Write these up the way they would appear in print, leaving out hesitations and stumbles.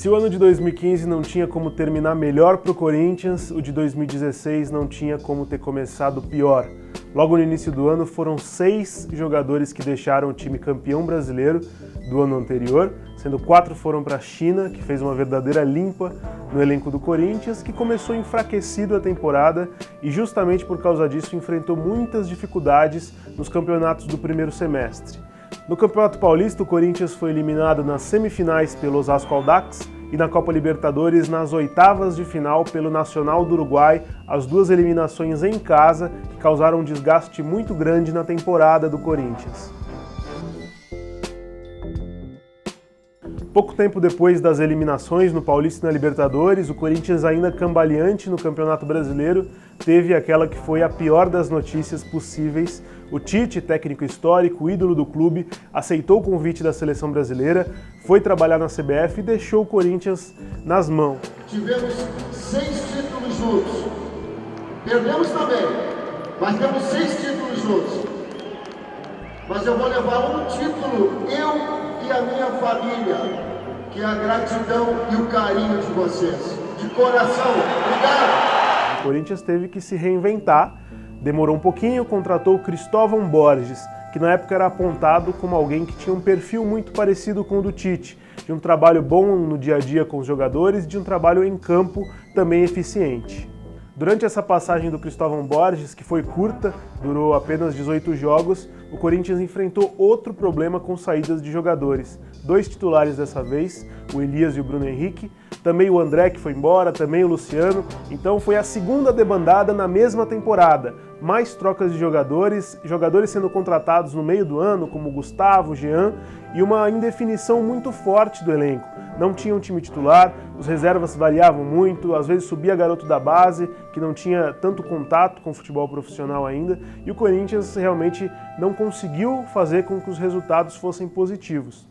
Se o ano de 2015 não tinha como terminar melhor para o Corinthians, o de 2016 não tinha como ter começado pior. Logo no início do ano foram 6 jogadores que deixaram o time campeão brasileiro do ano anterior, sendo 4 foram para a China, que fez uma verdadeira limpa no elenco do Corinthians, que começou enfraquecido a temporada e justamente por causa disso enfrentou muitas dificuldades nos campeonatos do primeiro semestre. No Campeonato Paulista, o Corinthians foi eliminado nas semifinais pelo Osasco Audax e na Copa Libertadores nas oitavas de final pelo Nacional do Uruguai, as 2 eliminações em casa que causaram um desgaste muito grande na temporada do Corinthians. Pouco tempo depois das eliminações no Paulista e na Libertadores, o Corinthians, ainda cambaleante no Campeonato Brasileiro, teve aquela que foi a pior das notícias possíveis. O Tite, técnico histórico, ídolo do clube, aceitou o convite da seleção brasileira, foi trabalhar na CBF e deixou o Corinthians nas mãos. Tivemos 6 títulos juntos. Perdemos também, mas temos 6 títulos juntos. Mas eu vou levar um título, eu e a minha família, que é a gratidão e o carinho de vocês. De coração, obrigado! O Corinthians teve que se reinventar, demorou um pouquinho, contratou o Cristóvão Borges, que na época era apontado como alguém que tinha um perfil muito parecido com o do Tite, de um trabalho bom no dia a dia com os jogadores e de um trabalho em campo também eficiente. Durante essa passagem do Cristóvão Borges, que foi curta, durou apenas 18 jogos, o Corinthians enfrentou outro problema com saídas de jogadores. 2 titulares dessa vez, o Elias e o Bruno Henrique, também o André, que foi embora, também o Luciano. Então foi a segunda debandada na mesma temporada. Mais trocas de jogadores sendo contratados no meio do ano, como Gustavo, Jean, e uma indefinição muito forte do elenco. Não tinha um time titular, os reservas variavam muito, às vezes subia garoto da base, que não tinha tanto contato com o futebol profissional ainda, e o Corinthians realmente não conseguiu fazer com que os resultados fossem positivos.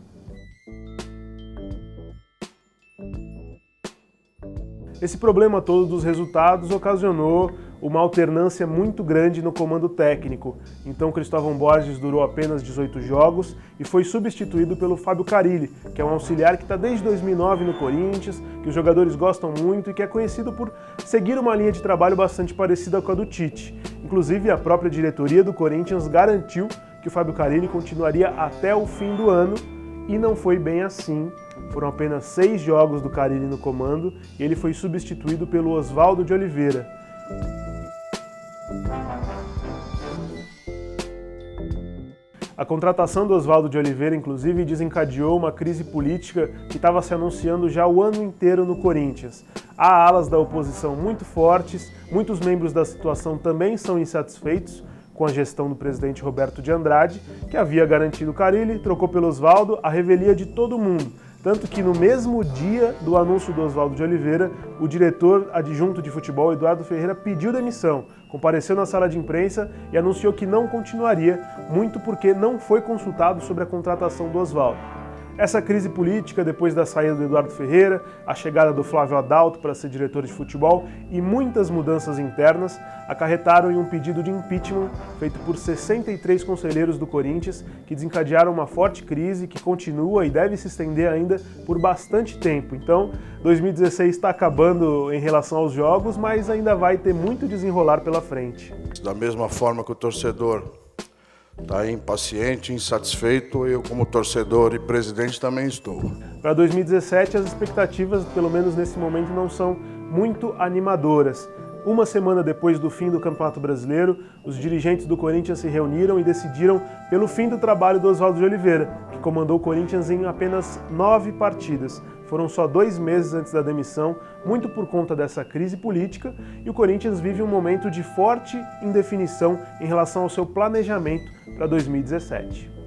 Esse problema todo dos resultados ocasionou uma alternância muito grande no comando técnico. Então Cristóvão Borges durou apenas 18 jogos e foi substituído pelo Fábio Carille, que é um auxiliar que está desde 2009 no Corinthians, que os jogadores gostam muito e que é conhecido por seguir uma linha de trabalho bastante parecida com a do Tite. Inclusive, a própria diretoria do Corinthians garantiu que o Fábio Carille continuaria até o fim do ano, e não foi bem assim. Foram apenas 6 jogos do Carille no comando e ele foi substituído pelo Oswaldo de Oliveira. A contratação do Oswaldo de Oliveira, inclusive, desencadeou uma crise política que estava se anunciando já o ano inteiro no Corinthians. Há alas da oposição muito fortes, muitos membros da situação também são insatisfeitos com a gestão do presidente Roberto de Andrade, que havia garantido o Carille, trocou pelo Oswaldo, a revelia de todo mundo. Tanto que no mesmo dia do anúncio do Oswaldo de Oliveira, o diretor adjunto de futebol, Eduardo Ferreira, pediu demissão, compareceu na sala de imprensa e anunciou que não continuaria, muito porque não foi consultado sobre a contratação do Oswaldo. Essa crise política, depois da saída do Eduardo Ferreira, a chegada do Flávio Adalto para ser diretor de futebol e muitas mudanças internas, acarretaram em um pedido de impeachment feito por 63 conselheiros do Corinthians, que desencadearam uma forte crise que continua e deve se estender ainda por bastante tempo. Então, 2016 está acabando em relação aos jogos, mas ainda vai ter muito desenrolar pela frente. Da mesma forma que o torcedor está impaciente, insatisfeito, eu como torcedor e presidente também estou. Para 2017, as expectativas, pelo menos nesse momento, não são muito animadoras. Uma semana depois do fim do Campeonato Brasileiro, os dirigentes do Corinthians se reuniram e decidiram pelo fim do trabalho do Oswaldo de Oliveira, que comandou o Corinthians em apenas 9 partidas. Foram só 2 meses antes da demissão, muito por conta dessa crise política, e o Corinthians vive um momento de forte indefinição em relação ao seu planejamento para 2017.